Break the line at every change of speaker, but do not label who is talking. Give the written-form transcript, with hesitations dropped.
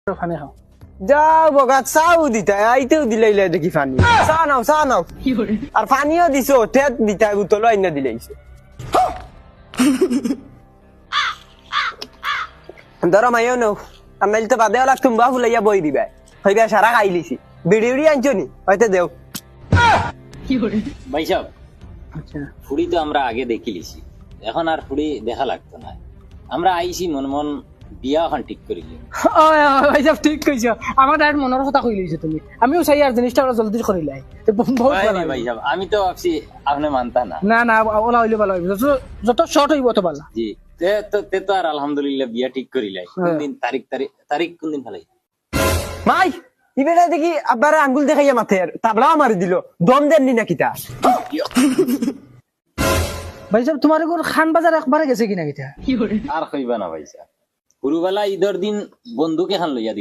পানি খাও
যাও বগা চাও দিতা আইতেও দিলাইলে দেখি পানি চা নাও আর পানিও দিছো ঠেট দিতা উতলো আইনা দিলাইছে ধরো মাইও নাও আর নাইলে তো বাদে লাগ তুমি বাবু লাইয়া বই দিবা হইবা সারা খাইলিছি বিড়ি উড়ি আনছো নি হয়তো দেও
ভাই সাহেব
আচ্ছা
ফুড়ি তো আমরা আগে দেখি লিছি এখন আর ফুড়ি দেখা লাগতো না আমরা আইছি মন মন বিয়া এখন ঠিক করি
ভাই সাহেব ঠিক কইছো আমার ডাইরেক্ট মনের কথা কই লইছো তুমি আমিও চাই আর জিনিসটা ওরা জলদি করিলাই বহুত ভালো
ভাই সাহেব আমি তো ভাবছি আপনি মানতা না
না না ওলা হইলে ভালো হইব যত শর্ট হইব তো ভালো
জি তে তো আর আলহামদুলিল্লাহ বিয়া ঠিক করিলাই কোন দিন তারিখ কোন দিন ফেলাই
মাই ইবেলা দেখি আব্বারে আঙ্গুল দেখাইয়া মাথে তাবলা মারি দিল দম দেননি নাকি তা
ভাই সাহেব তোমার কোন খান বাজার একবারে গেছে কিনা কিটা
আর কইবা না ভাই সাহেব পুরুবেলা ঈদের দিন বন্ধুকে খান লইয়া